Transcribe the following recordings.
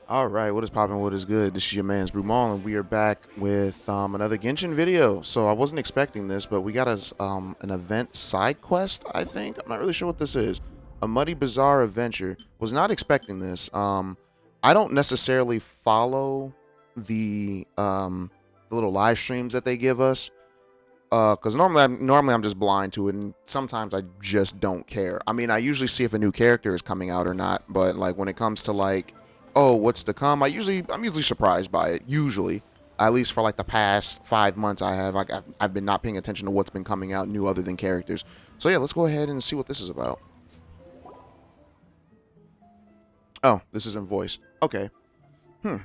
All right, what is poppin'? What is good? This is your man's Brumal, and we are back with another Genshin video. So I wasn't expecting this, but we got us an event side quest. I think I'm not really sure what this is. A muddy bizarre adventure. Was not expecting this. I don't necessarily follow the little live streams that they give us. Because normally I'm just blind to it, and sometimes I just don't care. I mean, I usually see if a new character is coming out or not, but like when it comes to like, oh, what's to come, I'm usually surprised by it. Usually, at least for like the past 5 months, I've been not paying attention to what's been coming out new other than characters. So yeah, let's go ahead and see what this is about. Oh, this isn't voiced. Okay. Hmm.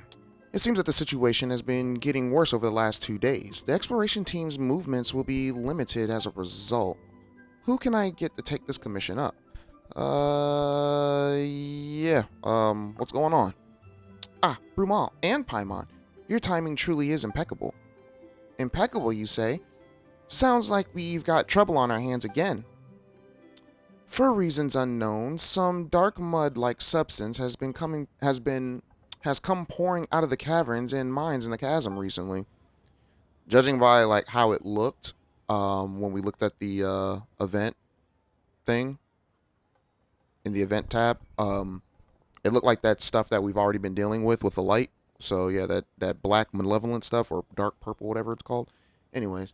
It seems that the situation has been getting worse over the last 2 days. The exploration team's movements will be limited as a result. Who can I get to take this commission up? Yeah. What's going on? Ah, Brumal and Paimon. Your timing truly is impeccable. Impeccable, you say? Sounds like we've got trouble on our hands again. For reasons unknown, some dark mud-like substance has come pouring out of the caverns and mines in the chasm recently. Judging by like how it looked, when we looked at the event thing in the event tab, it looked like that stuff that we've already been dealing with the light. So yeah, that black malevolent stuff or dark purple, whatever it's called. Anyways,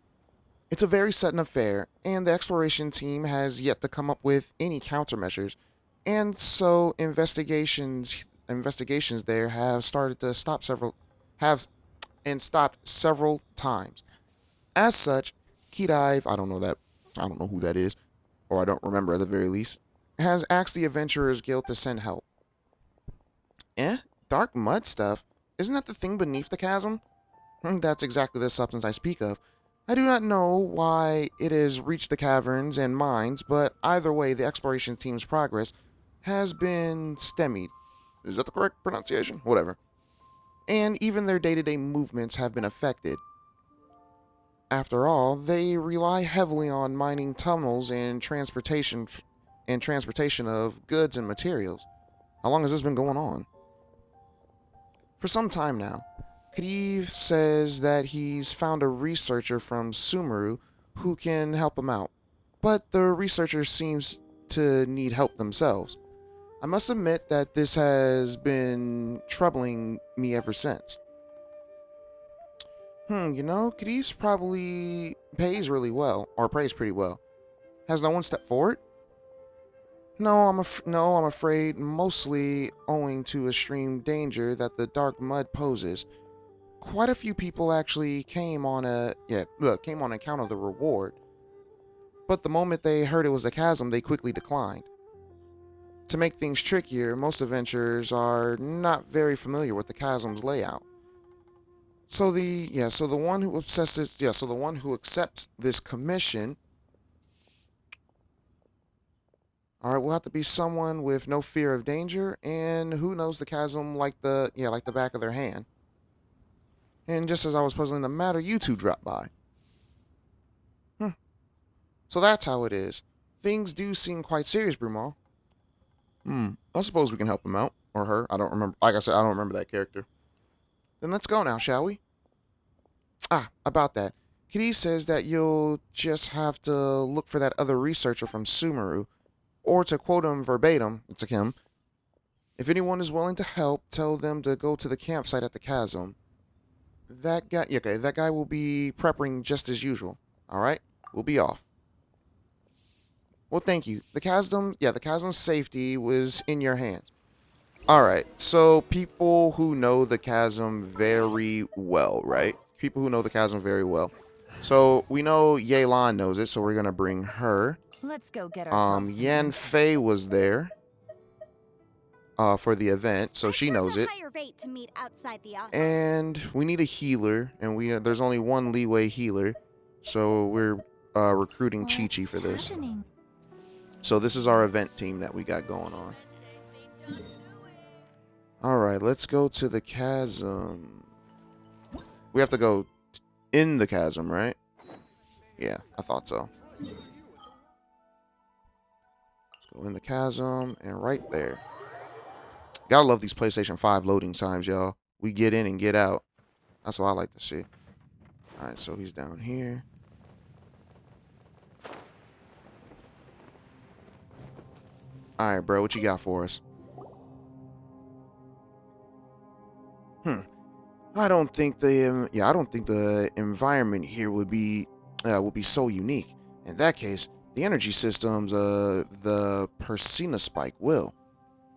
it's a very sudden affair, and the exploration team has yet to come up with any countermeasures. And so investigations there have stopped several times. As such, Keydive, I don't know who that is, or I don't remember at the very least, has asked the Adventurers Guild to send help. Eh? Dark mud stuff? Isn't that the thing beneath the chasm? That's exactly the substance I speak of. I do not know why it has reached the caverns and mines, but either way, the exploration team's progress has been stymied. Is that the correct pronunciation? Whatever. And even their day-to-day movements have been affected. After all, they rely heavily on mining tunnels and transportation of goods and materials. How long has this been going on? For some time now. Kriv says that he's found a researcher from Sumeru who can help him out, but the researcher seems to need help themselves. I must admit that this has been troubling me ever since. Kriv probably pays really well, or prays pretty well. Has no one stepped forward? No, I'm afraid, mostly owing to extreme danger that the dark mud poses. Quite a few people actually came on account of the reward, but the moment they heard it was the chasm, they quickly declined. To make things trickier, most adventurers are not very familiar with the chasm's layout. So the one who accepts this commission, all right, will have to be someone with no fear of danger and who knows the chasm like the back of their hand. And just as I was puzzling the matter, you two dropped by. Hmm. So that's how it is. Things do seem quite serious, Brumal. I suppose we can help him out. Or her. I don't remember. Like I said, I don't remember that character. Then let's go now, shall we? Ah, about that. Kitty says that you'll just have to look for that other researcher from Sumeru. Or to quote him verbatim, it's a him. If anyone is willing to help, tell them to go to the campsite at the chasm. That guy will be prepping just as usual. All right? We'll be off. Well, thank you. The chasm's safety was in your hands. All right. So people who know the chasm very well, right? People who know the chasm very well. So we know Yelan knows it, so we're gonna bring her. Let's go get ourselves some Yan answers. Fei was there for the event, so I she charge knows a it. higher rate to meet outside the office. And we need a healer, and there's only one leeway healer, so we're recruiting Chi Chi What's for this. happening? So this is our event team that we got going on. All right, let's go to the chasm. We have to go in the chasm, right? Yeah, I thought so. Let's go in the chasm and right there. Gotta love these PlayStation 5 loading times, y'all. We get in and get out. That's what I like to see. Alright, so he's down here. Alright, bro, what you got for us? I don't think the environment here would be so unique. In that case, the energy systems the Persina spike will.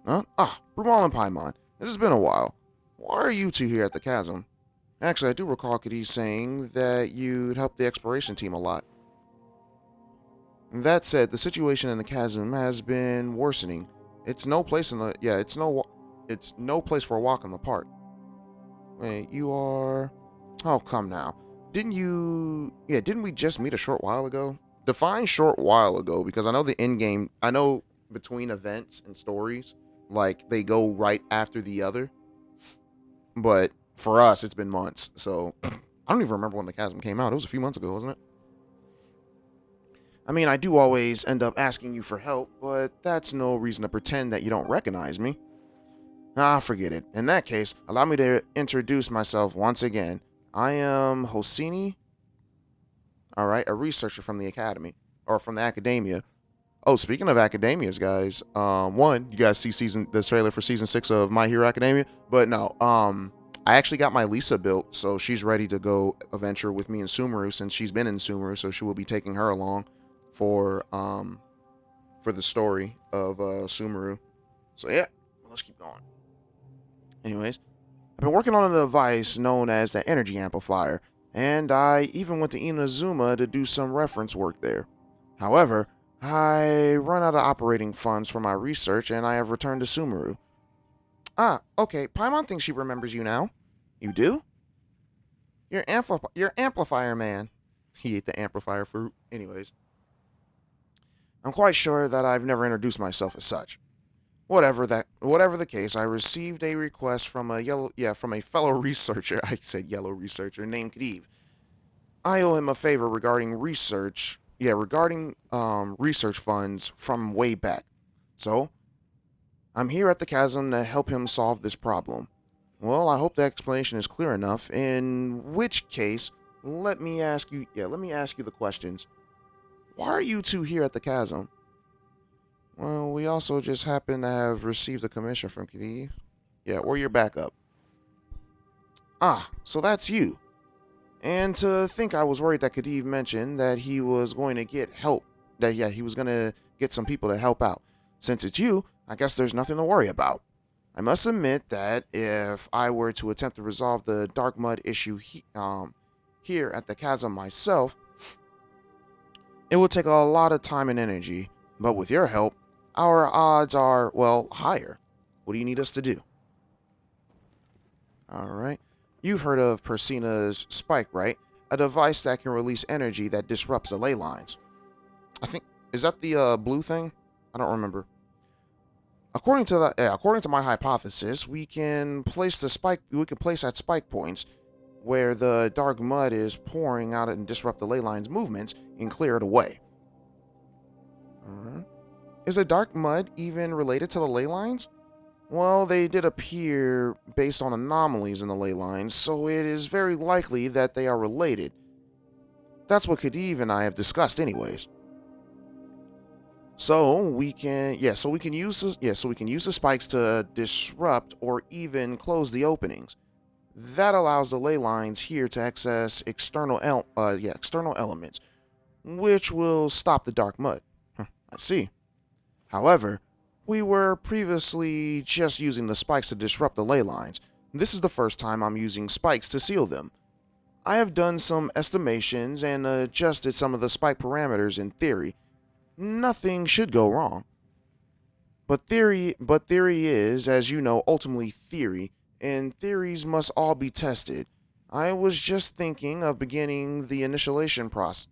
Huh? Ah, Brumal and Paimon. It has been a while. Why are you two here at the chasm? Actually, I do recall Cadiz saying that you'd help the exploration team a lot. That said, the situation in the chasm has been worsening. It's no place it's no place for a walk in the park. Wait, you are... Oh, come now. Didn't we just meet a short while ago? Define short while ago, because I know I know between events and stories, like, they go right after the other. But for us, it's been months, so I don't even remember when the chasm came out. It was a few months ago, wasn't it? I mean, I do always end up asking you for help, but that's no reason to pretend that you don't recognize me. Ah, forget it. In that case, allow me to introduce myself once again. I am Hosini, alright, a researcher from the academy, or from the academia. Oh, speaking of academias, guys, you guys see the trailer for season 6 of My Hero Academia? But no, I actually got my Lisa built, so she's ready to go adventure with me and Sumeru, since she's been in Sumeru, so she will be taking her along for the story of Sumeru. So yeah, let's keep going. Anyways, I've been working on a device known as the Energy Amplifier, and I even went to Inazuma to do some reference work there. However, I run out of operating funds for my research, and I have returned to Sumeru. Ah, okay, Paimon thinks she remembers you now. You do? You're amplifier man. He ate the amplifier fruit. Anyways, I'm quite sure that I've never introduced myself as such. Whatever the case, I received a request from from a fellow researcher. I said yellow researcher named Kadiv. I owe him a favor regarding research. Yeah, regarding research funds from way back. So, I'm here at the chasm to help him solve this problem. Well, I hope the explanation is clear enough. In which case, let me ask you the questions. Why are you two here at the chasm? Well, we also just happen to have received a commission from Kadiv. Yeah, or your backup. Ah, so that's you. And to think I was worried that Kadiv mentioned that he was going to get help. He was going to get some people to help out. Since it's you, I guess there's nothing to worry about. I must admit that if I were to attempt to resolve the dark mud issue here at the chasm myself, it would take a lot of time and energy. But with your help, our odds are, well, higher. What do you need us to do? Alright. You've heard of Persina's Spike, right? A device that can release energy that disrupts the ley lines. I think, is that the blue thing? I don't remember. According to my hypothesis, we can place at spike points where the dark mud is pouring out and disrupt the ley lines' movements and clear it away. Is the dark mud even related to the ley lines? Well, they did appear based on anomalies in the ley lines, so it is very likely that they are related. That's what Kadiv and I have discussed anyways. So we can use the spikes to disrupt or even close the openings. That allows the ley lines here to access external elements, which will stop the dark mud. I see. However, we were previously just using the spikes to disrupt the ley lines. This is the first time I'm using spikes to seal them. I have done some estimations and adjusted some of the spike parameters in theory. Nothing should go wrong. But theory is, as you know, ultimately theory, and theories must all be tested. I was just thinking of beginning the initialization process.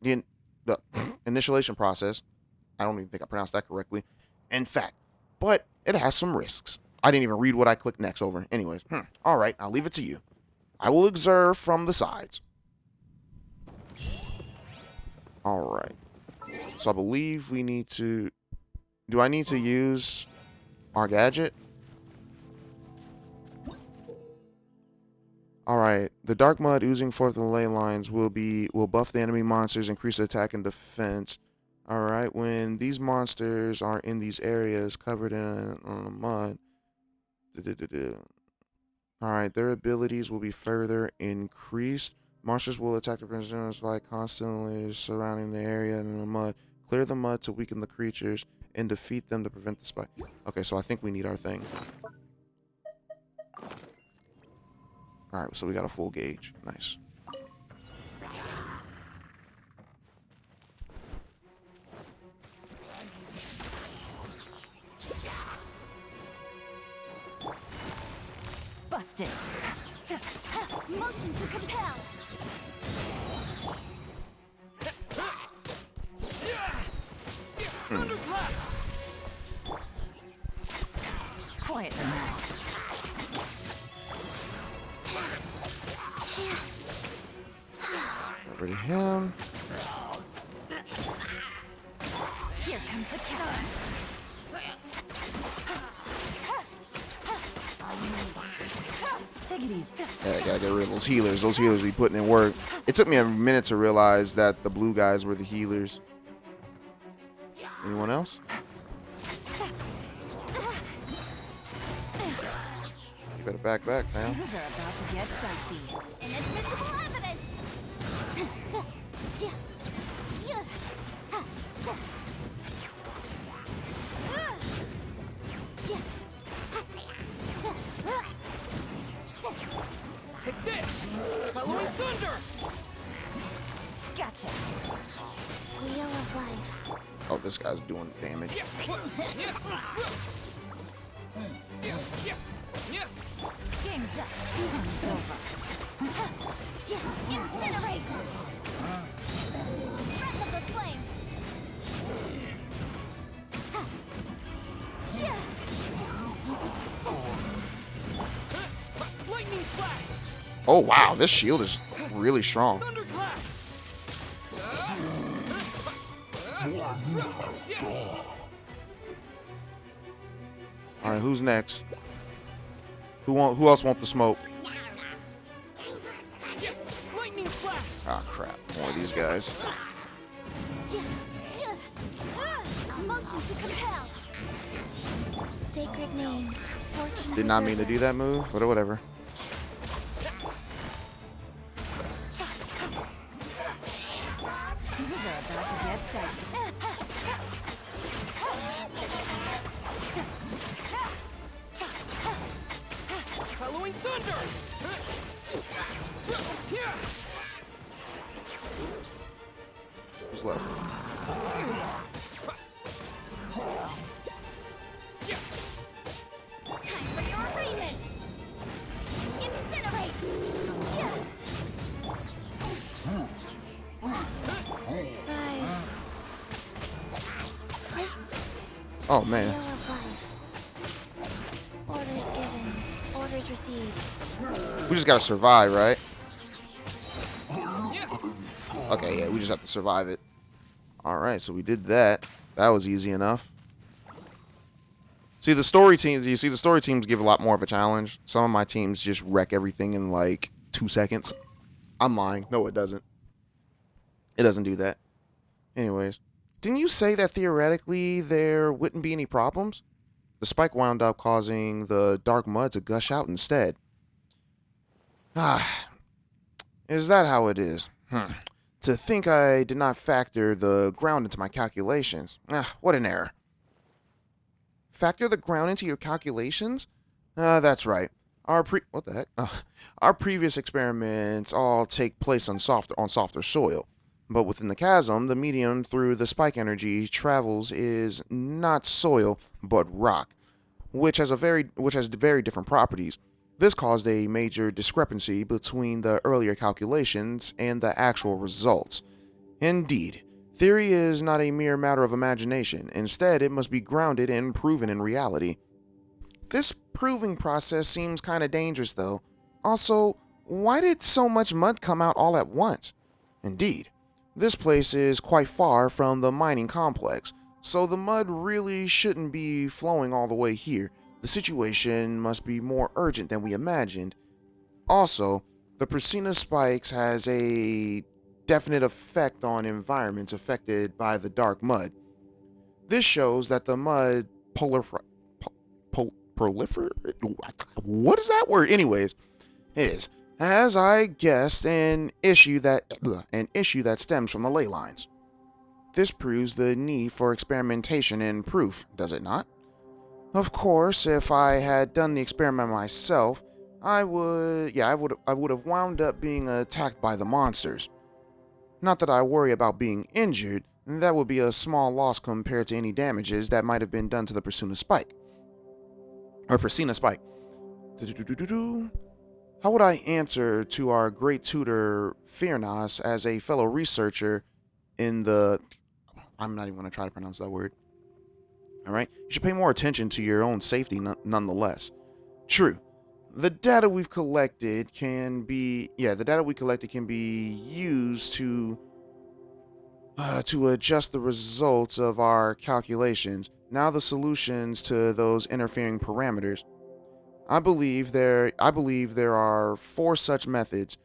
I don't even think I pronounced that correctly. In fact, but it has some risks. I didn't even read what I clicked next over. Anyways, all right, I'll leave it to you. I will observe from the sides. All right. So I believe we need to... Do I need to use our gadget? Alright, the dark mud oozing forth the ley lines will buff the enemy monsters, increase attack and defense. Alright, when these monsters are in these areas covered in mud, alright, their abilities will be further increased. Monsters will attack the prisoners by constantly surrounding the area in the mud. Clear the mud to weaken the creatures and defeat them to prevent the spike. Okay, so I think we need our thing. Alright, so we got a full gauge. Nice. Busted. Motion to compel. Quiet them now. Get rid of him. Here comes the counter. Take it easy. Yeah, gotta get rid of those healers. Those healers be putting in work. It took me a minute to realize that the blue guys were the healers. Anyone else? You better back, fam. Things are about to get dicey. Inadmissible evidence. Take this! Following thunder! Gotcha. Wheel of life. Oh, this guy's doing damage. Game's up. Fun's over. Incinerate. Breath of the flame. Lightning flash! Oh, wow. This shield is really strong. Thunderclap! All right, who's next? Who else want the smoke? Lightning flash! Ah, crap. More of these guys. Motion to compel. Sacred name. Fortune Did not mean to preserver. do that move, but whatever. Things are about to get dicey. Following thunder! Who's left? Time for your arraignment. Incinerate. Rise. Oh, man. Wheel of life. Orders given. Orders received. We just gotta survive, right? Okay, yeah, we just have to survive it. Alright, so we did that. That was easy enough. See, the story teams, you see, the story teams give a lot more of a challenge. Some of my teams just wreck everything in like 2 seconds. I'm lying. No, it doesn't. It doesn't do that. Anyways, didn't you say that theoretically there wouldn't be any problems? The spike wound up causing the dark mud to gush out instead. Ah, is that how it is? To think I did not factor the ground into my calculations. What an error. Factor the ground into your calculations? That's right. What the heck? Our previous experiments all take place on softer soil. But within the chasm, the medium through the spike energy travels is not soil, but rock, which has very different properties. This caused a major discrepancy between the earlier calculations and the actual results. Indeed, theory is not a mere matter of imagination. Instead, it must be grounded and proven in reality. This proving process seems kind of dangerous, though. Also, why did so much mud come out all at once? Indeed, this place is quite far from the mining complex, so the mud really shouldn't be flowing all the way here. The situation must be more urgent than we imagined. Also, The Persina spikes has a definite effect on environments affected by the dark mud. This shows that the mud prolifer. What is that word? Anyways, it is, as I guessed, an issue that stems from the ley lines. This proves the need for experimentation and proof, does it not? Of course, if I had done the experiment myself, I would have wound up being attacked by the monsters. Not that I worry about being injured, that would be a small loss compared to any damages that might have been done to the Persona Spike. Or Persona Spike. Do-do-do-do-do. How would I answer to our great tutor, Firnas, as a fellow researcher in the... I'm not even going to try to pronounce that word. Alright? You should pay more attention to your own safety nonetheless. True. The data we collected can be used to adjust the results of our calculations. Now the solutions to those interfering parameters. I believe there are 4 such methods,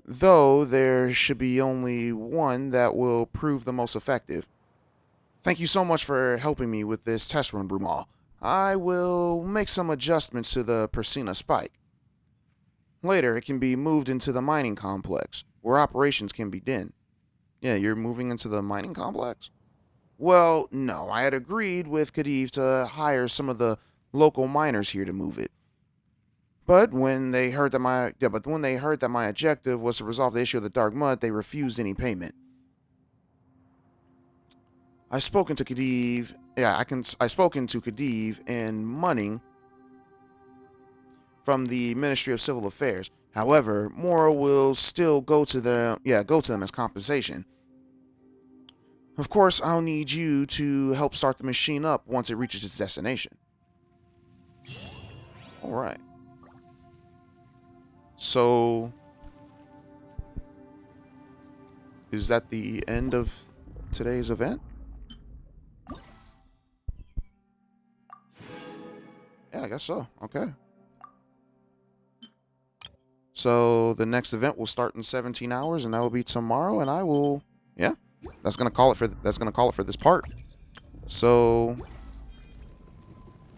though there should be only one that will prove the most effective. Thank you so much for helping me with this test run, Brumal. I will make some adjustments to the Persina Spike. Later, it can be moved into the mining complex, where operations can begin. Yeah, you're moving into the mining complex? Well, no, I had agreed with Khedive to hire some of the local miners here to move it. But when they heard that my objective was to resolve the issue of the dark mud, they refused any payment. I've spoken to Khedive. I've spoken to Khedive and Munning from the Ministry of Civil Affairs. However, Mora will still go to them as compensation. Of course, I'll need you to help start the machine up once it reaches its destination. All right. So, is that the end of today's event? Yeah, I guess so. Okay. So the next event will start in 17 hours, and that will be tomorrow. And I will, that's gonna call it for this part. So,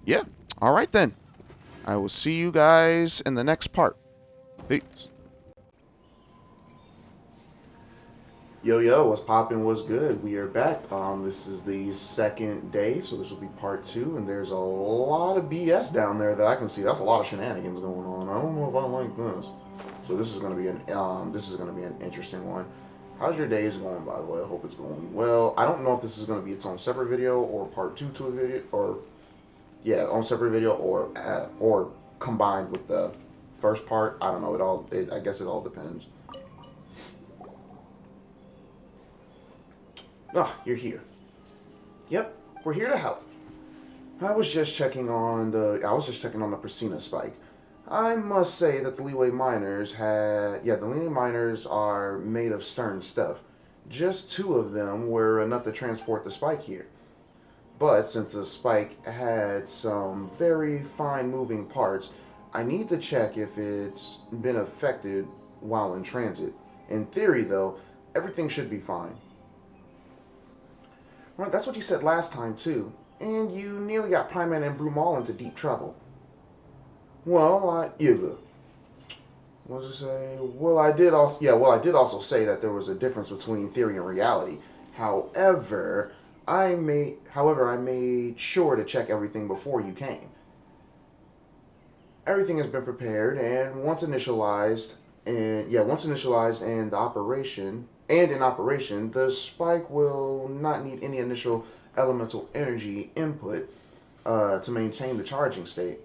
yeah. All right then. I will see you guys in the next part. Peace. Yo, what's poppin'? What's good? We are back. This is the second day, so this will be part 2, and there's a lot of BS down there that I can see. That's a lot of shenanigans going on. I don't know if I like this. So this is gonna be an interesting one. How's your days going, by the way? I hope it's going well. I don't know if this is gonna be its own separate video or part 2 to a video, or on separate video or combined with the first part. I don't know. I guess it all depends. Ah, you're here. Yep, we're here to help. I was just checking on the Persina Spike. I must say that the Leeway Miners are made of stern stuff. Just 2 of them were enough to transport the Spike here. But since the Spike had some very fine moving parts, I need to check if it's been affected while in transit. In theory, though, everything should be fine. Right, that's what you said last time, too. And you nearly got Pryman and Brumal into deep trouble. Well, what did I say? Well, I did also say that there was a difference between theory and reality. However, I made sure to check everything before you came. Everything has been prepared, and once initialized and in operation, the Spike will not need any initial elemental energy input to maintain the charging state.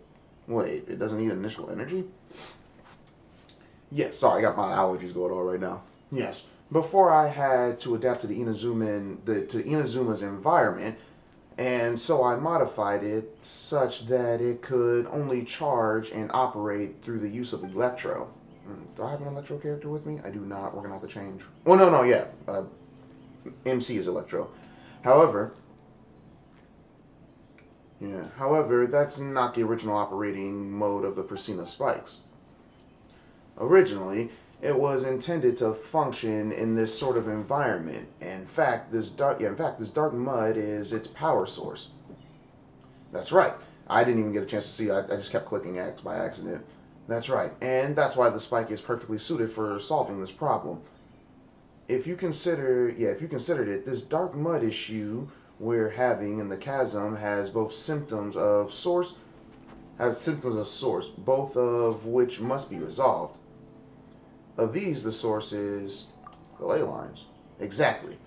Wait, it doesn't need initial energy? Yes, sorry, I got my allergies going on right now. Yes, before I had to adapt to Inazuma's environment, and so I modified it such that it could only charge and operate through the use of Electro. Do I have an Electro character with me? I do not. We're going to have to change. Oh, no, yeah. MC is Electro. However, that's not the original operating mode of the Persina Spikes. Originally, It was intended to function in this sort of environment. In fact, this dark mud is its power source. That's right. I didn't even get a chance to see. I just kept clicking X by accident. That's right. And that's why the spike is perfectly suited for solving this problem. If you considered it, this dark mud issue we're having in the chasm has symptoms of source, both of which must be resolved. Of these, the source is the ley lines. Exactly.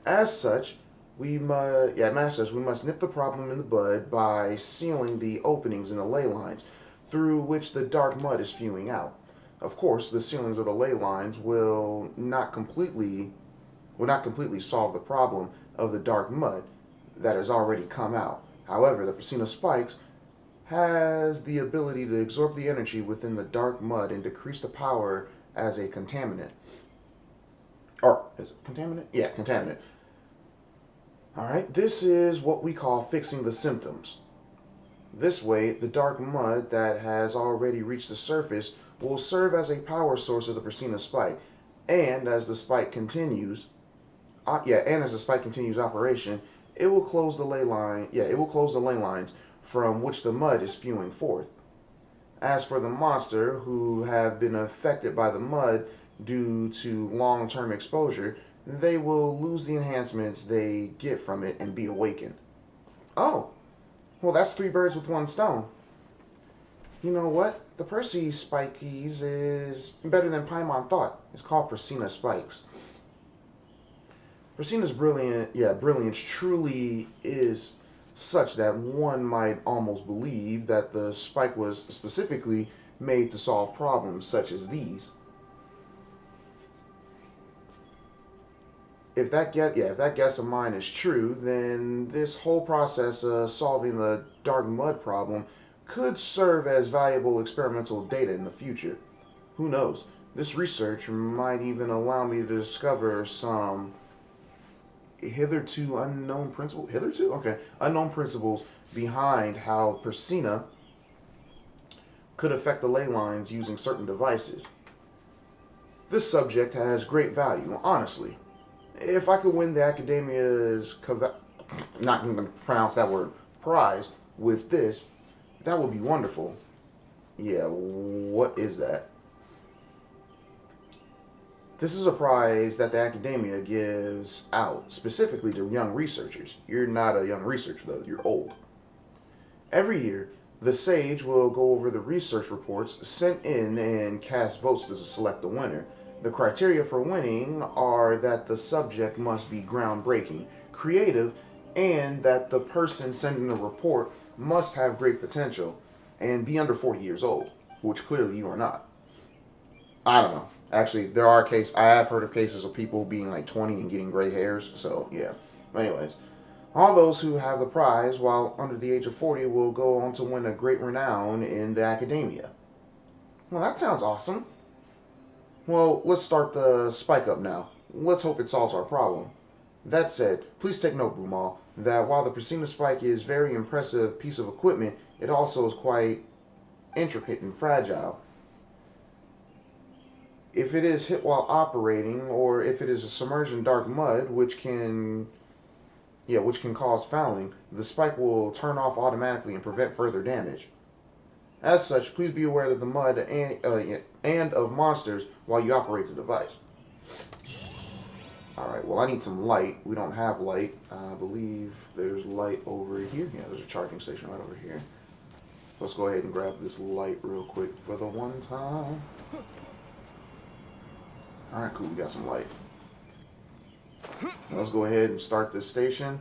As such, we must nip the problem in the bud by sealing the openings in the ley lines through which the dark mud is spewing out. Of course, the sealings of the ley lines will not completely solve the problem of the dark mud that has already come out. However, the Persina Spikes has the ability to absorb the energy within the dark mud and decrease the power as a contaminant. Or, is it contaminant? Yeah, contaminant. Alright, this is what we call fixing the symptoms. This way, the dark mud that has already reached the surface will serve as a power source of the Persina Spike. And as the spike continues, operation, it will close the ley lines from which the mud is spewing forth. As for the monster who have been affected by the mud due to long-term exposure, they will lose the enhancements they get from it and be awakened. Oh, well, that's 3 birds with 1 stone. You know what? The Percy Spikies is better than Paimon thought. It's called Persina Spikes. Persina's brilliance truly is such that one might almost believe that the spike was specifically made to solve problems such as these. If that guess of mine is true, then this whole process of solving the dark mud problem could serve as valuable experimental data in the future. Who knows? This research might even allow me to discover some unknown principles behind how Persina could affect the ley lines using certain devices. This subject has great value, honestly. If I could win the Academia's not going to pronounce that word, prize with this, that would be wonderful. Yeah, what is that? This is a prize that the Academia gives out specifically to young researchers. You're not a young researcher, though. You're old. Every year, the Sage will go over the research reports sent in and cast votes to select the winner. The criteria for winning are that the subject must be groundbreaking, creative, and that the person sending the report must have great potential and be under 40 years old, which clearly you are not. I don't know. Actually, I have heard of cases of people being like 20 and getting gray hairs, so yeah. Anyways, all those who have the prize while under the age of 40 will go on to win a great renown in the Academia. Well, that sounds awesome. Well, let's start the spike up now. Let's hope it solves our problem. That said, please take note, Bumal, that while the Persina Spike is a very impressive piece of equipment, it also is quite intricate and fragile. If it is hit while operating, or if it is submerged in dark mud, which can cause fouling, the spike will turn off automatically and prevent further damage. As such, please be aware of the mud and of monsters while you operate the device. Alright, well, I need some light. We don't have light. I believe there's light over here. Yeah, there's a charging station right over here. Let's go ahead and grab this light real quick for the one time. Alright, cool. We got some light. Let's go ahead and start this station.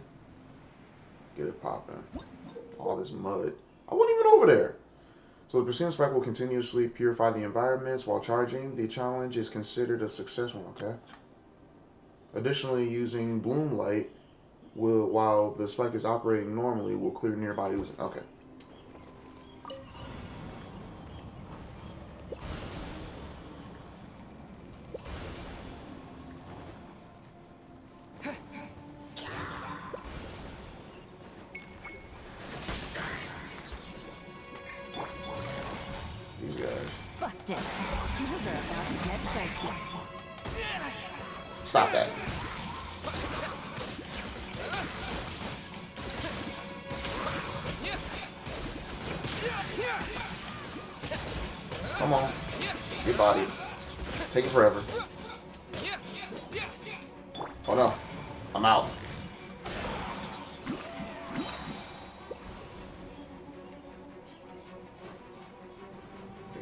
Get it popping. All this mud. I wasn't even over there. So the Persina Spike will continuously purify the environments while charging. The challenge is considered a successful, okay? Additionally, using bloom light while the spike is operating normally will clear nearby oozing. Okay. These guys. Busted. Things are about to get dicey. Stop that. Come on. Good body. Taking forever. Oh no. I'm out.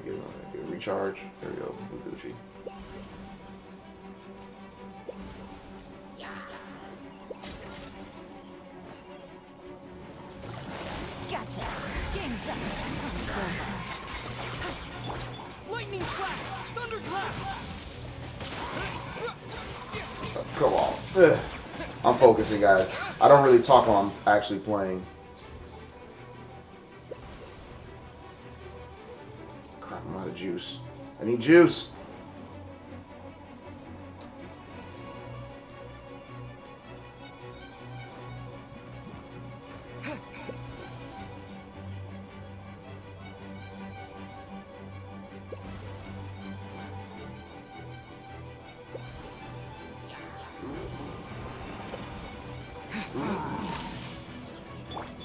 Get a recharge. There we go. Gucci. Gotcha. Game's up. Time's over. Lightning flash! Thunderclap! Come on. Ugh. I'm focusing, guys. I don't really talk while I'm actually playing. Crap, I'm out of juice. I need juice.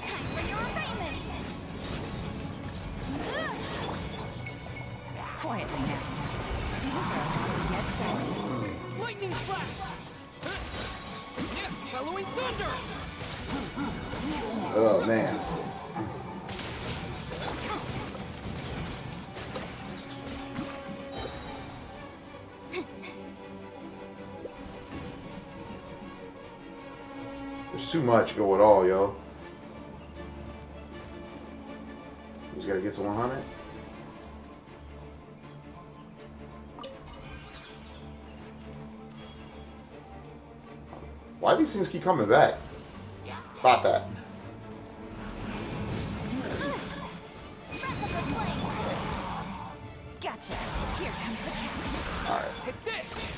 Time for your arraignment. Quietly now. Things are about to get dicey. Lightning flash! Bellowing thunder! Oh, man. There's too much going on, yo. Just gotta get to 100. Why do these things keep coming back? Stop that. Gotcha. Here comes the catch. Alright. Take this!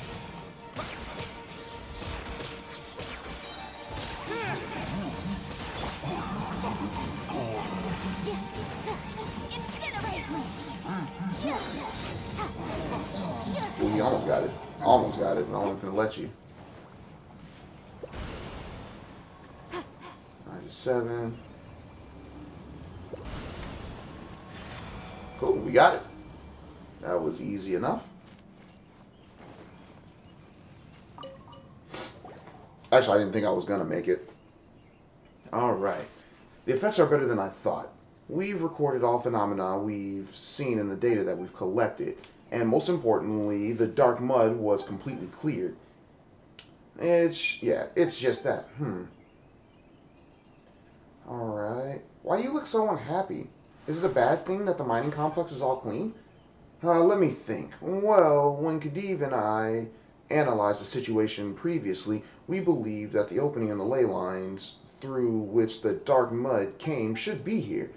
Ooh, you almost got it. Almost got it, but I'm not gonna let you. 97. Cool, we got it. That was easy enough. Actually, I didn't think I was gonna make it. Alright. The effects are better than I thought. We've recorded all phenomena we've seen in the data that we've collected. And most importantly, the dark mud was completely cleared. It's just that. Alright. Why do you look so unhappy? Is it a bad thing that the mining complex is all clean? Let me think. Well, when Khedive and I analyzed the situation previously, we believed that the opening in the ley lines through which the dark mud came should be here.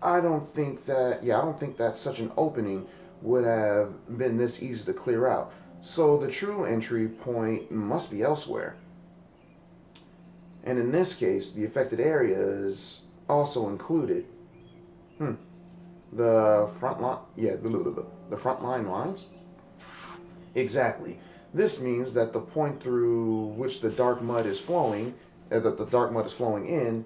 I don't think that such an opening would have been this easy to clear out. So the true entry point must be elsewhere. And in this case, the affected area is also included. The front line, the front line lines? Exactly. This means that the point through which the dark mud is flowing, in,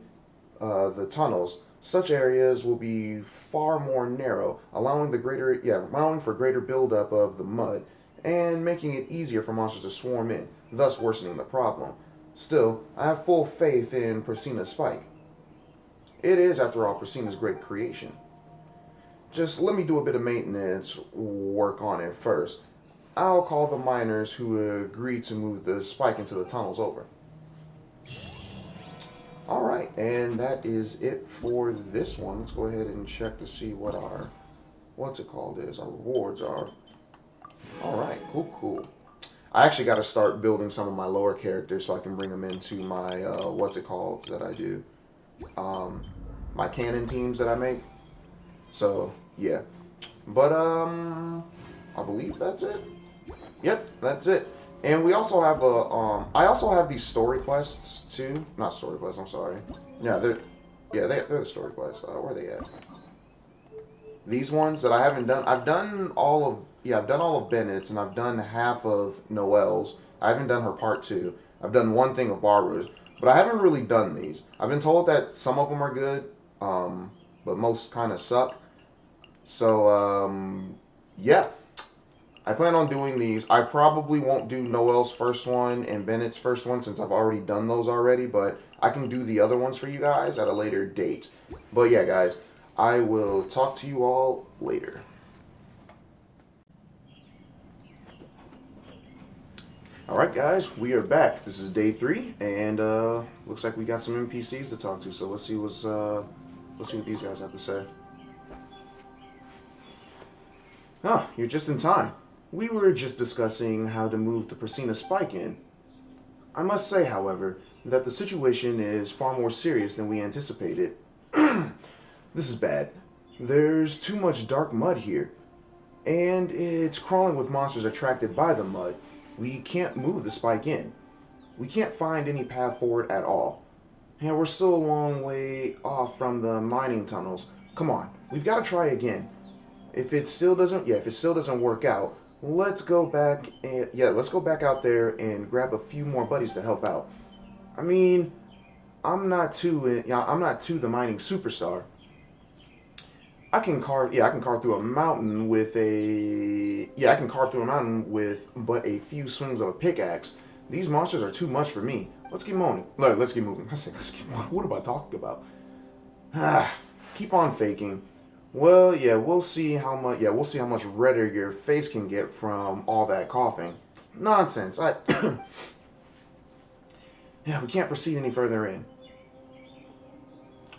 the tunnels, such areas will be far more narrow, allowing for greater buildup of the mud, and making it easier for monsters to swarm in, thus worsening the problem. Still, I have full faith in Persina's spike. It is, after all, Persina's great creation. Just let me do a bit of maintenance work on it first. I'll call the miners who agreed to move the spike into the tunnels over. Alright, and that is it for this one. Let's go ahead and check to see what our, our rewards are. Alright, cool. I actually got to start building some of my lower characters so I can bring them into my, that I do. My canon teams that I make. So, yeah. But, I believe that's it. Yep, that's it. And we also have I also have these story quests too. Not story quests, I'm sorry. Yeah, they're the story quests. Where are they at? These ones that I haven't done, I've done all of Bennett's and I've done half of Noel's. I haven't done her part two. I've done one thing of Barbara's, but I haven't really done these. I've been told that some of them are good, but most kind of suck. So, yeah, I plan on doing these. I probably won't do Noel's first one and Bennett's first one since I've already done those already, but I can do the other ones for you guys at a later date. But yeah, guys, I will talk to you all later. All right, guys, we are back. This is day 3, and looks like we got some NPCs to talk to. So let's see what these guys have to say. Ah, you're just in time. We were just discussing how to move the Persina Spike in. I must say, however, that the situation is far more serious than we anticipated. This is bad. There's too much dark mud here, and it's crawling with monsters attracted by the mud. We can't move the spike in. We can't find any path forward at all. And we're still a long way off from the mining tunnels. Come on, we've got to try again. If it still doesn't work out, let's go back out there and grab a few more buddies to help out. I mean, I'm not too the mining superstar. I can carve through a mountain with but a few swings of a pickaxe. These monsters are too much for me. Let's keep moving. Look, let's keep moving. I said, let's keep moving. What am I talking about? Keep on faking. Well, we'll see how much redder your face can get from all that coughing. Nonsense. Yeah, we can't proceed any further in.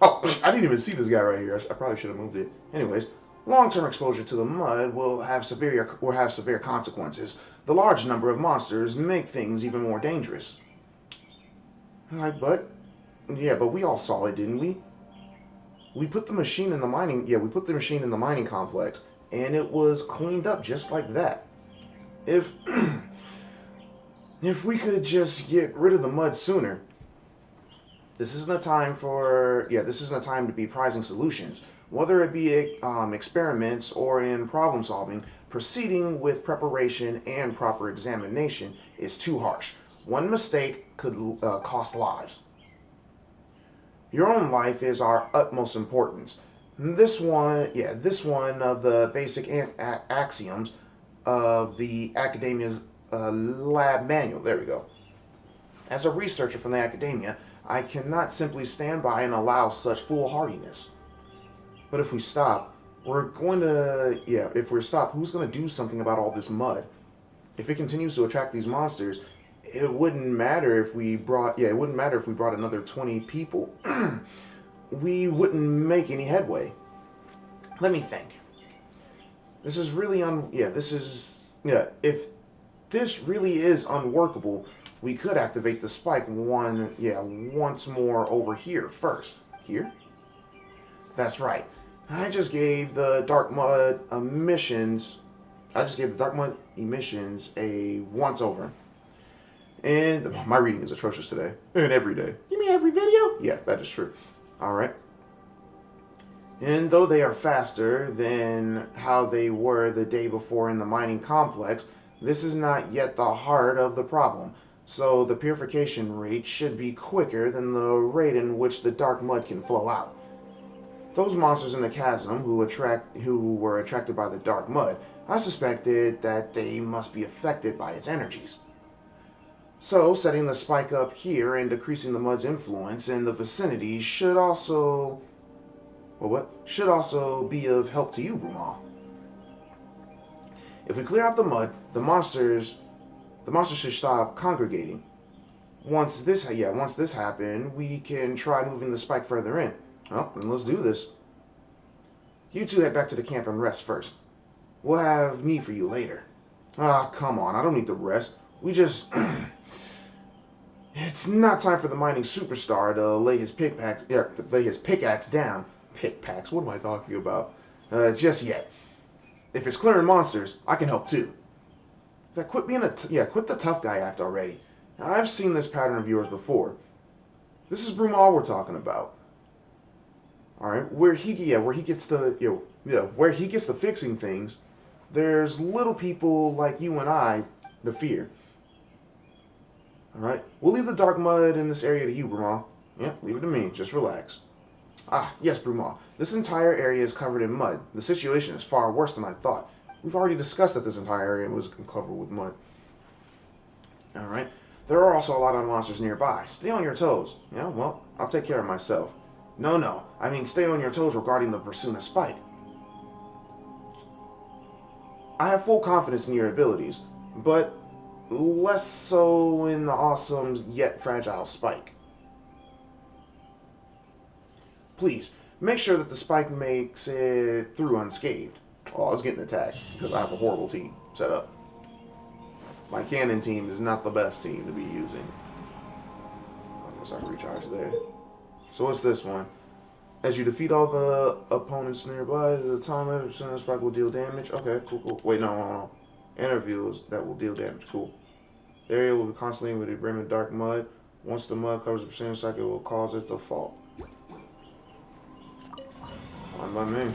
Oh, I didn't even see this guy right here. I probably should have moved it. Anyways, long-term exposure to the mud will have severe consequences. The large number of monsters make things even more dangerous. But we all saw it, didn't we? We put the machine in the mining complex, and it was cleaned up just like that. If if we could just get rid of the mud sooner. This isn't a time to be prizing solutions. Whether it be experiments or in problem solving, proceeding with preparation and proper examination is too harsh. One mistake could cost lives. Your own life is our utmost importance. This one of the basic axioms of the academia's lab manual. There we go. As a researcher from the academia, I cannot simply stand by and allow such foolhardiness. But if we stop, who's going to do something about all this mud? If it continues to attract these monsters, it wouldn't matter if we brought another 20 people. We wouldn't make any headway. Let me think. This is really if this really is unworkable, we could activate the spike once more over here first. Here? That's right. I just gave the dark mud emissions a once over. And my reading is atrocious today. And every day. You mean every video? Yeah, that is true. Alright. And though they are faster than how they were the day before in the mining complex, this is not yet the heart of the problem. So the purification rate should be quicker than the rate in which the dark mud can flow out. Those monsters in the chasm who were attracted by the dark mud, I suspected that they must be affected by its energies. So setting the spike up here and decreasing the mud's influence in the vicinity should also be of help to you, Brumal. If we clear out the mud, the monsters should stop congregating. Once this happens, we can try moving the spike further in. Well, then let's do this. You two head back to the camp and rest first. We'll have need for you later. Ah, come on, I don't need to rest. It's not time for the mining superstar to lay his pickaxe down. Pickaxe? What am I talking about? Just yet. If it's clearing monsters, I can help too. Quit the tough guy act already. I've seen this pattern of yours before. This is Brumal we're talking about. All right, where he gets the Yeah, where he gets to fixing things, there's little people like you and I to fear. Alright? We'll leave the dark mud in this area to you, Bruma. Yeah, leave it to me. Just relax. Ah, yes, Bruma. This entire area is covered in mud. The situation is far worse than I thought. We've already discussed that this entire area was covered with mud. Alright? There are also a lot of monsters nearby. Stay on your toes. Yeah, well, I'll take care of myself. No. I mean, stay on your toes regarding the Persona Spike. I have full confidence in your abilities, but less so in the awesome yet fragile Spike. Please, make sure that the Spike makes it through unscathed. Oh, I was getting attacked because I have a horrible team set up. My cannon team is not the best team to be using. I guess I can recharge there. So what's this one? As you defeat all the opponents nearby, the time that Persona Spike will deal damage. Okay, cool. Wait, no. Interviews that will deal damage. Cool. The area will be constantly with a brim of dark mud. Once the mud covers the Persona Spike, it will cause it to fall. Fine by me.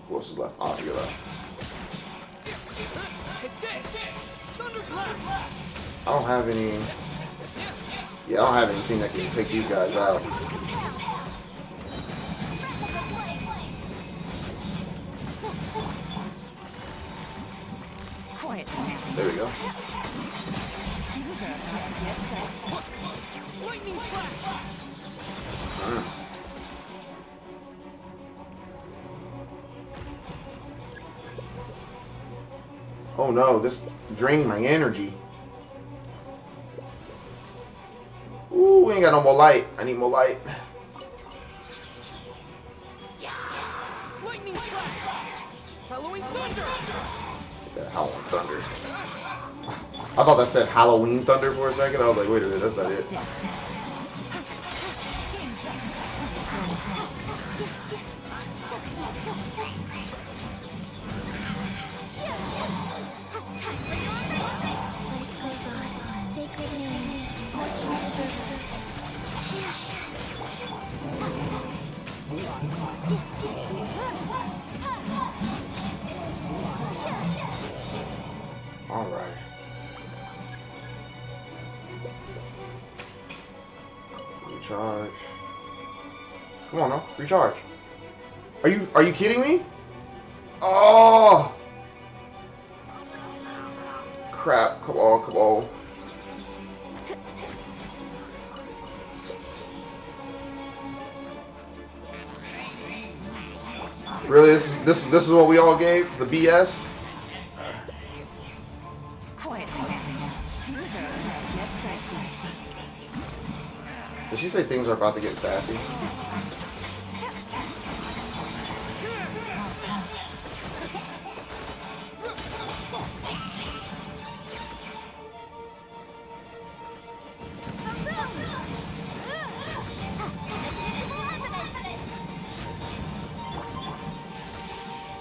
Who else is left? Oh, you're left. Take this! Thunderclap! I don't have any. Yeah, I don't have anything that can take these guys out. Quiet. There we go. Lightning flash! Oh no, this draining my energy. Ooh, we ain't got no more light. I need more light. Lightning flash! Halloween thunder! That Halloween thunder. I thought that said Halloween thunder for a second. I was like, wait a minute, that's not it. Life goes on. Sacred name. Fortune preserver. Alright. Recharge. Come on now, recharge. Are you kidding me? Oh crap, come on. Really, this is what we all gave? The BS? Quiet. Did she say things are about to get sassy?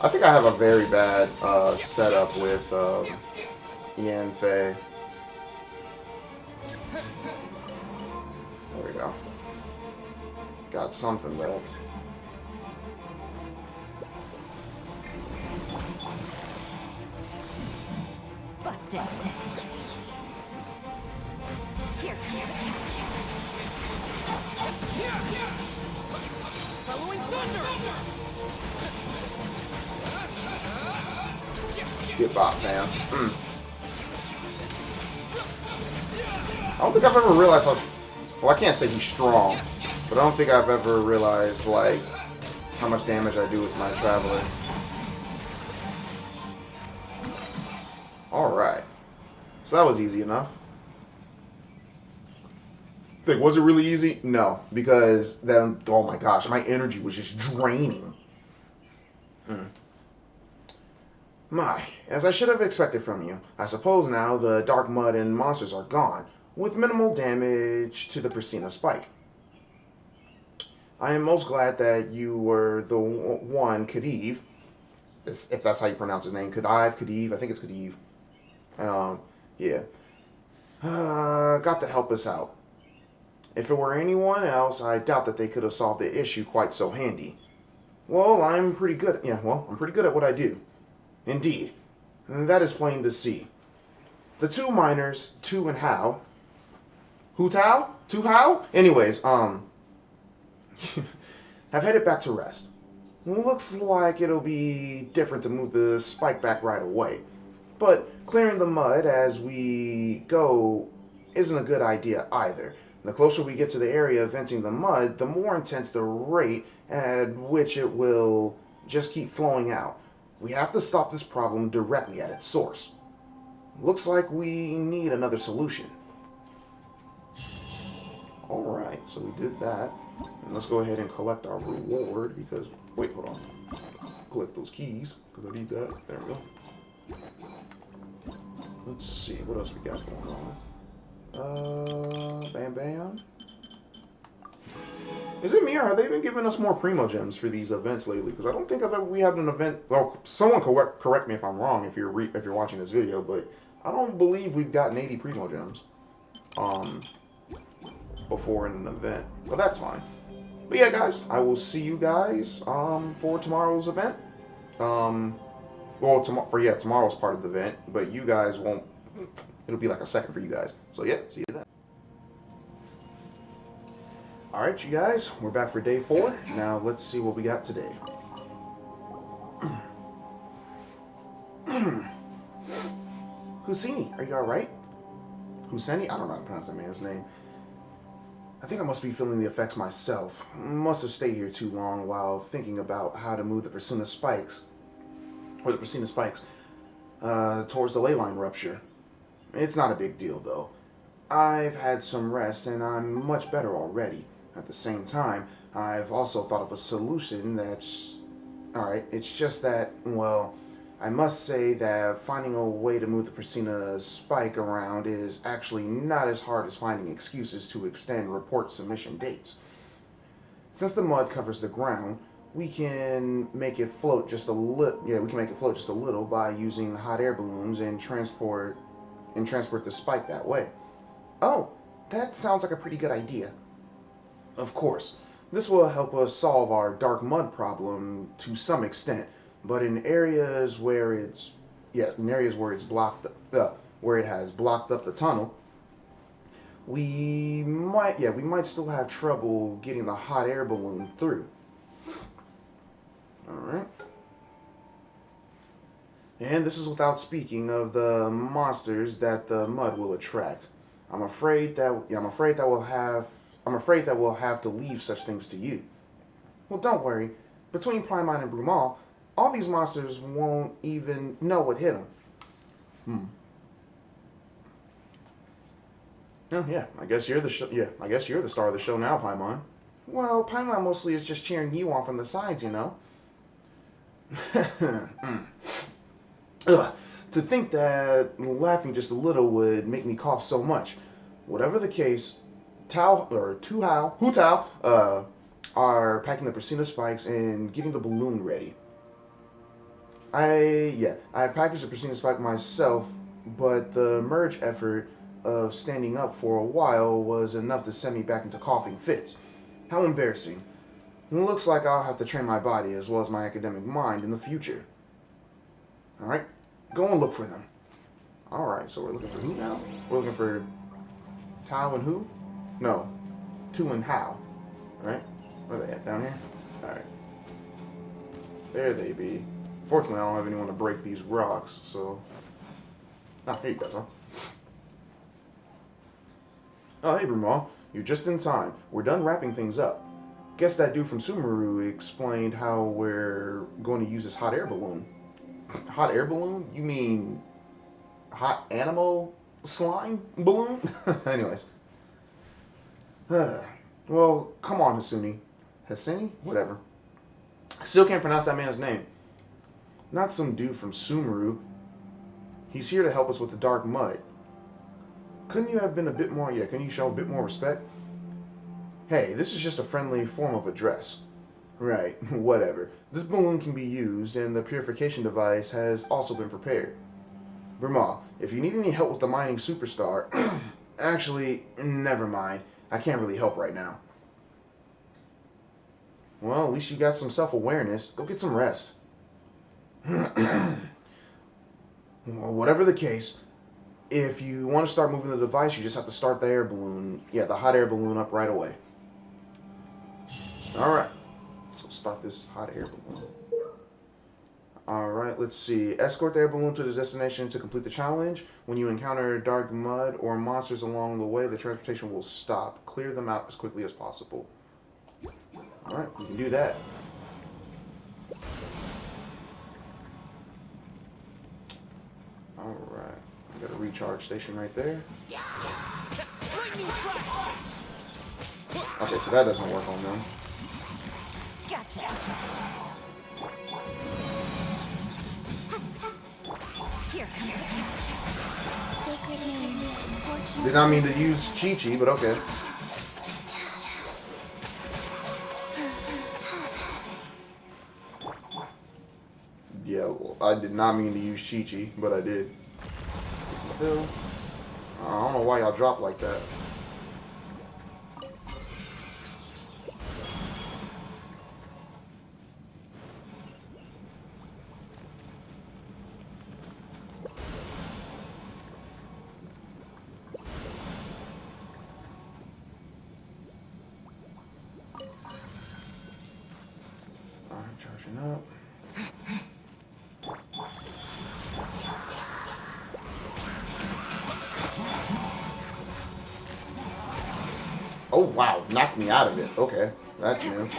I think I have a very bad setup with Yan Fei. There we go. Got something back. Busted. Here Halloween thunder! Get bop, man. I don't think I've ever realized how... Well, I can't say he's strong, but I don't think I've ever realized, like, how much damage I do with my Traveler. Alright. So that was easy enough. Think, was it really easy? No, because then, oh my gosh, my energy was just draining. My, as I should have expected from you, I suppose now the dark mud and monsters are gone, with minimal damage to the Persona Spike. I am most glad that you were the one, Khedive, if that's how you pronounce his name. Khedive, I think it's Khedive. Um, yeah. Got to help us out. If it were anyone else, I doubt that they could have solved the issue quite so handy. Well, I'm pretty good at what I do. Indeed. And that is plain to see. The two miners, Tu and Hao. Hu Tao? Tu Hao? Anyways, have headed back to rest. Looks like it'll be different to move the spike back right away. But clearing the mud as we go isn't a good idea either. The closer we get to the area venting the mud, the more intense the rate at which it will just keep flowing out. We have to stop this problem directly at its source. Looks like we need another solution. Alright, so we did that. And let's go ahead and collect our reward because... Wait, hold on. Collect those keys because I need that. There we go. Let's see, what else we got going on? Bam Bam. Is it me or have they been giving us more Primo Gems for these events lately? Because I don't think we had an event. Well, someone correct me if I'm wrong if you're watching this video, but I don't believe we've gotten 80 Primo Gems before in an event. But that's fine. But yeah, guys, I will see you guys for tomorrow's event. Well, tomorrow's part of the event, but you guys won't. It'll be like a second for you guys. So yeah, see you then. All right, you guys, we're back for day 4. Now let's see what we got today. Husseini, are you all right? Husseini? I don't know how to pronounce that man's name. I think I must be feeling the effects myself. Must have stayed here too long while thinking about how to move the Persona spikes. Or the Persona spikes towards the ley line rupture. It's not a big deal, though. I've had some rest, and I'm much better already. At the same time, I've also thought of a solution that's... Alright, it's just that, well, I must say that finding a way to move the Persona spike around is actually not as hard as finding excuses to extend report submission dates. Since the mud covers the ground, we can make it float just a little. Yeah, we can make it float just a little by using hot air balloons and transport the spike that way. Oh, that sounds like a pretty good idea. Of course, this will help us solve our dark mud problem to some extent, but in areas where it's blocked, where it has blocked up the tunnel, we might still have trouble getting the hot air balloon through. Alright. And this is without speaking of the monsters that the mud will attract. I'm afraid that we'll have to leave such things to you. Well, don't worry. Between Paimon and Brumal, all these monsters won't even know what hit them. Oh, yeah, I guess you're the star of the show now, Paimon. Well, Paimon mostly is just cheering you on from the sides, you know. Ugh, to think that laughing just a little would make me cough so much. Whatever the case, Hu Tao, are packing the Persona spikes and getting the balloon ready. I packaged the Persona spike myself, but the merge effort of standing up for a while was enough to send me back into coughing fits. How embarrassing. It looks like I'll have to train my body as well as my academic mind in the future. Alright, go and look for them. Alright, so we're looking for who now? We're looking for Tao and who? No, Tu and Hao. Alright, where are they at? Down here? Alright. There they be. Fortunately, I don't have anyone to break these rocks, so... Not for you guys, huh? Oh, hey, Brumal. You're just in time. We're done wrapping things up. Guess that dude from Sumeru explained how we're going to use this hot air balloon. Hot air balloon? You mean hot animal slime balloon? Anyways. Well, come on, Hasuni. Hasuni? Whatever. I still can't pronounce that man's name. Not some dude from Sumeru. He's here to help us with the dark mud. Couldn't you have been a bit more, couldn't you show a bit more respect? Hey, this is just a friendly form of address. Right, whatever. This balloon can be used, and the purification device has also been prepared. Verma, if you need any help with the mining superstar... Actually, never mind. I can't really help right now. Well, at least you got some self-awareness. Go get some rest. Well, whatever the case, if you want to start moving the device, you just have to start the air balloon. Yeah, the hot air balloon up right away. Alright. So start this hot air balloon. Alright, let's see. Escort the air balloon to the destination to complete the challenge. When you encounter dark mud or monsters along the way, the transportation will stop. Clear them out as quickly as possible. Alright, we can do that. Alright. We got a recharge station right there. Lightning flash. Okay, so that doesn't work on them. Gotcha. Here comes the catch. Sacred name. Fortune. Did not mean to use Chi-Chi, but okay. Yeah, well, I did not mean to use Chi-Chi, but I did. This is Phil. I don't know why y'all drop like that. Alright, charging up. Oh wow, knocked me out of it. Okay, that's new.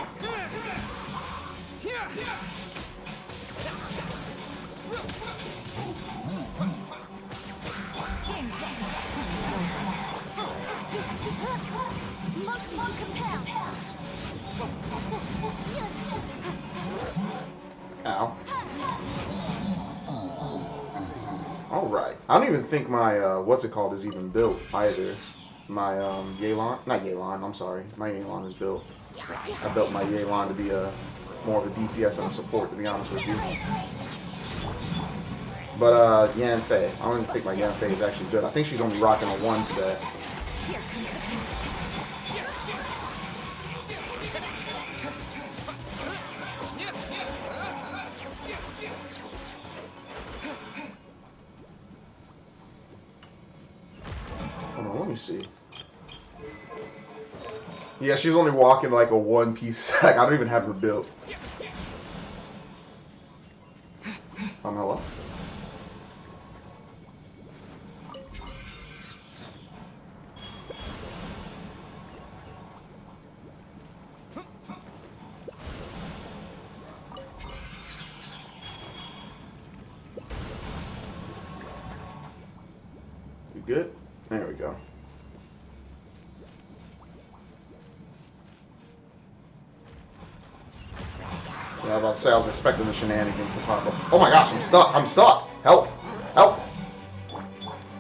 Motion to compel. Ow. Alright. I don't even think my, what's it called, is even built either. My, Yelan, not Yelan, I'm sorry. My Yelan is built. I built my Yelan to be more of a DPS and a support, to be honest with you. But, Yanfei. I don't even think my Yanfei is actually good. I think she's only rocking a 1 set. Here comes the catch. Hold on, let me see. Yeah, she's only walking like a 1-piece sack. I don't even have her built. Hello? You good? There we go. Yeah, I was about to say I was expecting the shenanigans to pop up. Oh my gosh, I'm stuck! I'm stuck! Help! Help!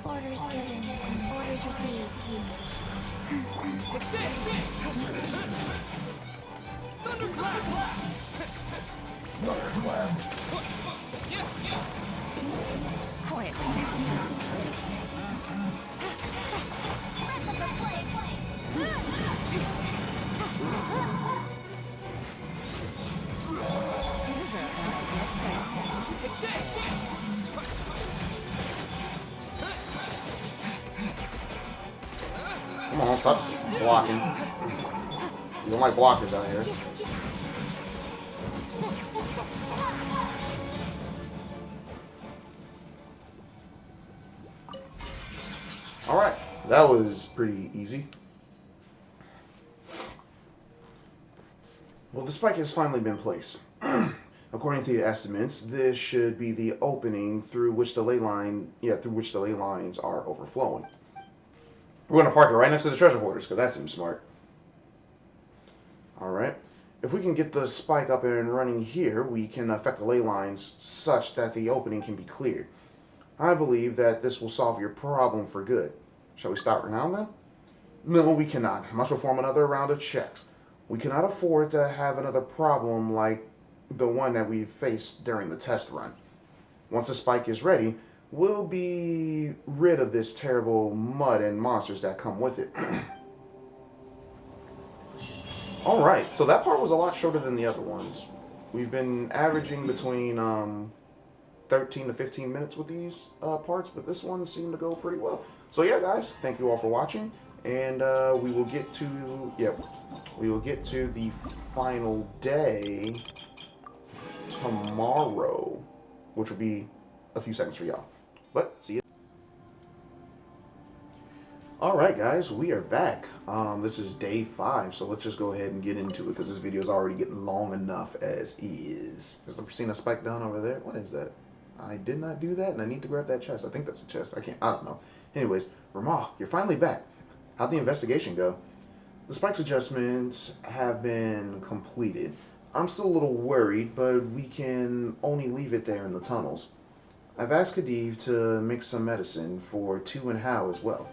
Orders given. Orders received. Take this. Thunderclap. Quietly. Take this. Come on, stop blocking. You don't like blockers out here. Alright, that was pretty easy. Well, the spike has finally been placed. According to the estimates, this should be the opening through which the ley lines are overflowing. We're going to park it right next to the treasure hoarders, because that seems smart. Alright. If we can get the spike up and running here, we can affect the ley lines such that the opening can be cleared. I believe that this will solve your problem for good. Shall we start now then? No, we cannot. I must perform another round of checks. We cannot afford to have another problem like the one that we faced during the test run. Once the spike is ready, we'll be rid of this terrible mud and monsters that come with it. Alright, so that part was a lot shorter than the other ones. We've been averaging between 13 to 15 minutes with these parts, but this one seemed to go pretty well. So yeah, guys, thank you all for watching, and we will get to the final day tomorrow, which will be a few seconds for y'all. But see you. All right, guys, we are back. This is day 5, so let's just go ahead and get into it because this video is already getting long enough as is. Is the Priscina spike down over there? What is that? I did not do that, and I need to grab that chest. I think that's a chest. I don't know. Anyways, Ramal, you're finally back. How'd the investigation go? The spikes adjustments have been completed. I'm still a little worried, but we can only leave it there in the tunnels. I've asked Khedive to mix some medicine for Tu and Hao as well.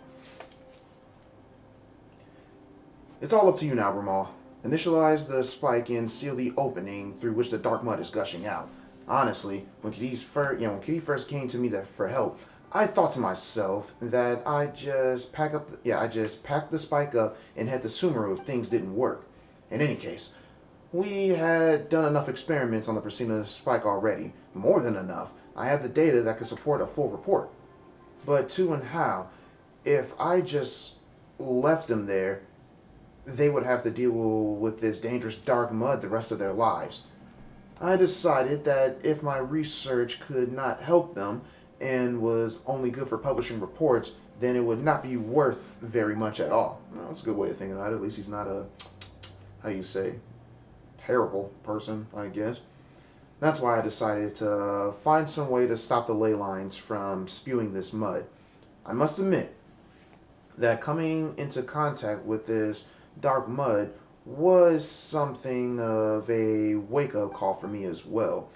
It's all up to you now, Ramal. Initialize the spike and seal the opening through which the dark mud is gushing out. Honestly, when Khedive first came to me for help, I thought to myself that I'd just pack the spike up and head to Sumeru if things didn't work. In any case, we had done enough experiments on the Priscina spike already. More than enough. I have the data that could support a full report. But Tu and Hao, if I just left them there, they would have to deal with this dangerous dark mud the rest of their lives. I decided that if my research could not help them and was only good for publishing reports, then it would not be worth very much at all. Well, that's a good way of thinking about it. At least he's not a, how you say, terrible person, I guess. That's why I decided to find some way to stop the ley lines from spewing this mud. I must admit that coming into contact with this dark mud was something of a wake-up call for me as well.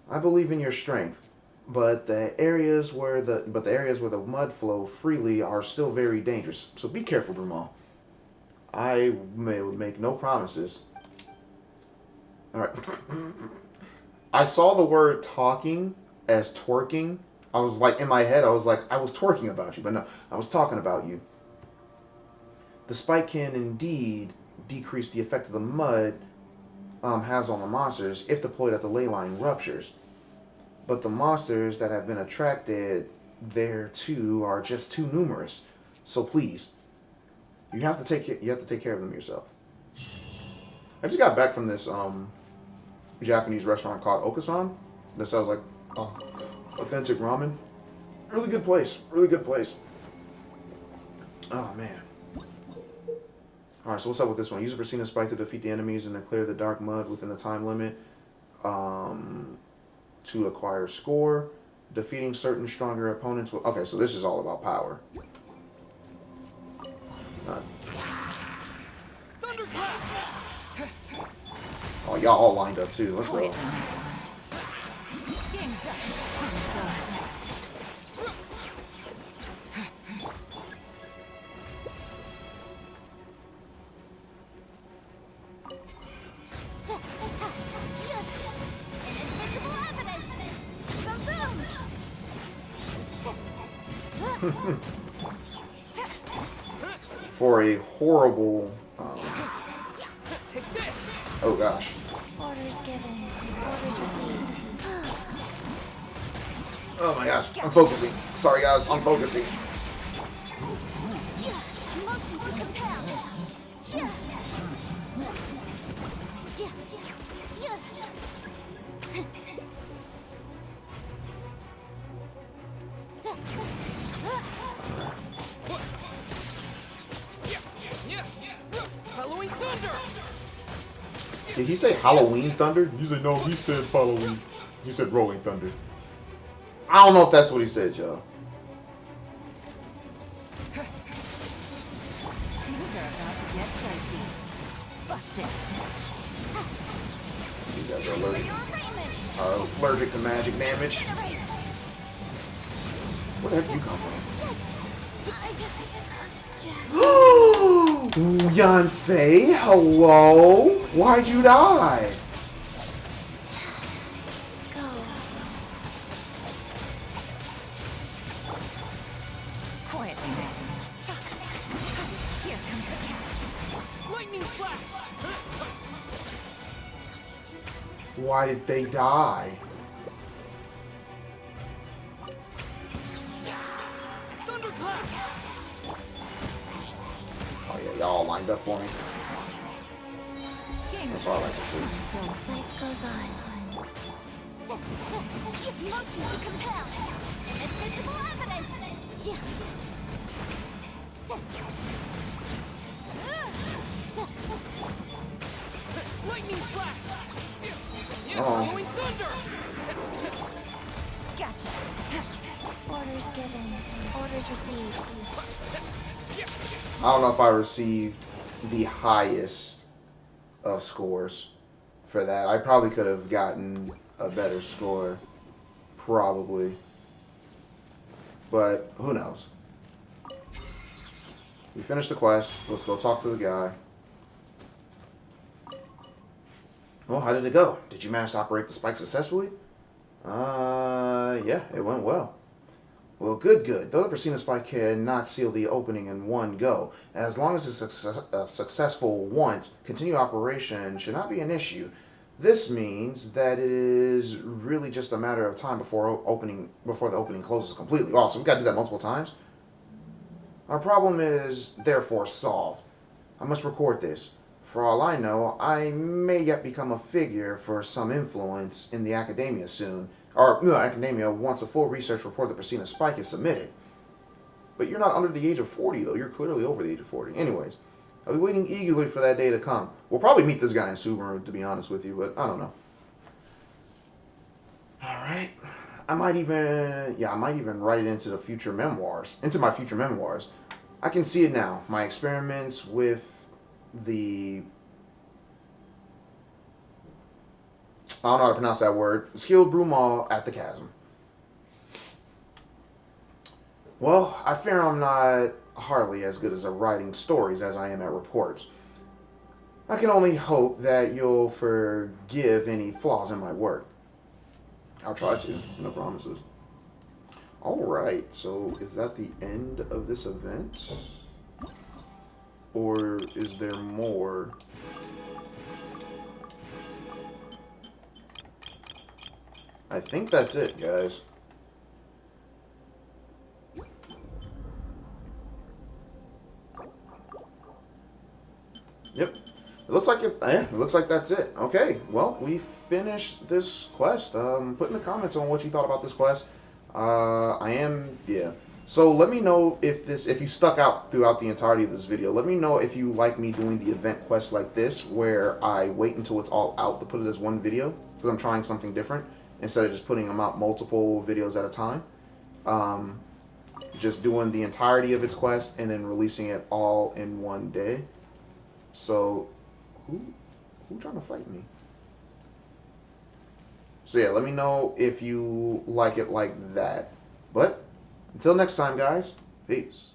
I believe in your strength, but the areas where the mud flow freely are still very dangerous. So be careful, Brumal. I may make no promises. All right. I saw the word talking as twerking. I was like, in my head, I was like, I was twerking about you, but no, I was talking about you. The spike can indeed decrease the effect of the mud has on the monsters if deployed at the ley line ruptures. But the monsters that have been attracted there too are just too numerous. So please, you have to take care of them yourself. I just got back from this Japanese restaurant called Okasan that sells like authentic ramen. Really good place. Really good place. Oh man. Alright, so what's up with this one? Use a Priscina spike to defeat the enemies and to clear the dark mud within the time limit. To acquire score. Defeating certain stronger opponents will... Okay, so this is all about power. Oh, y'all all lined up too. Let's go. For a horrible... Take this. Oh gosh. Orders given. Orders received. Oh my gosh. I'm focusing. Sorry guys, I'm focusing. Motion to compel. Halloween thunder. Did he say Halloween Thunder? You said no, he said Halloween. He said Rolling Thunder. I don't know if that's what he said, y'all. Things are about to get dicey. Busted. These guys are allergic to magic damage. Where the heck do you come from? Yanfei, hello? Why'd you die? Go. Quietly now. Here comes the catch. Lightning slash! Why did they die? Thunderclap! Oh yeah, y'all lined up for me. Game That's all I like to see. Life goes on. Motion to compel. Invisible evidence. Lightning slash! Oh. Blowing thunder! Gotcha. Orders given. Orders received. I don't know if I received the highest of scores for that. I probably could have gotten a better score. Probably. But who knows? We finished the quest. Let's go talk to the guy. Well, how did it go? Did you manage to operate the spike successfully? Yeah, it went well. Well, good. Though the Persona spike cannot seal the opening in one go, as long as it's successful once, continued operation should not be an issue. This means that it is really just a matter of time before the opening closes completely. Oh, so we've got to do that multiple times? Our problem is therefore solved. I must record this. For all I know, I may yet become a figure for some influence in the academia soon. Or, no, academia once a full research report of the Persona Spike is submitted. But you're not under the age of 40, though. You're clearly over the age of 40. Anyways, I'll be waiting eagerly for that day to come. We'll probably meet this guy in Subaru, to be honest with you, but I don't know. Alright. I might even write it into my future memoirs. I can see it now. My experiments with the... I don't know how to pronounce that word. Skilled Brumal at the Chasm. Well, I fear I'm not hardly as good as at writing stories as I am at reports. I can only hope that you'll forgive any flaws in my work. I'll try to. No promises. Alright, so is that the end of this event? Or is there more? I think that's it, guys. Yep. It looks like it looks like that's it. Okay, well, we finished this quest. Put in the comments on what you thought about this quest. Yeah. So let me know if you stuck out throughout the entirety of this video. Let me know if you like me doing the event quest like this, where I wait until it's all out to put it as one video, because I'm trying something different, instead of just putting them out multiple videos at a time. Just doing the entirety of its quest and then releasing it all in one day. So, who trying to fight me? So yeah, let me know if you like it like that. But, until next time, guys, peace.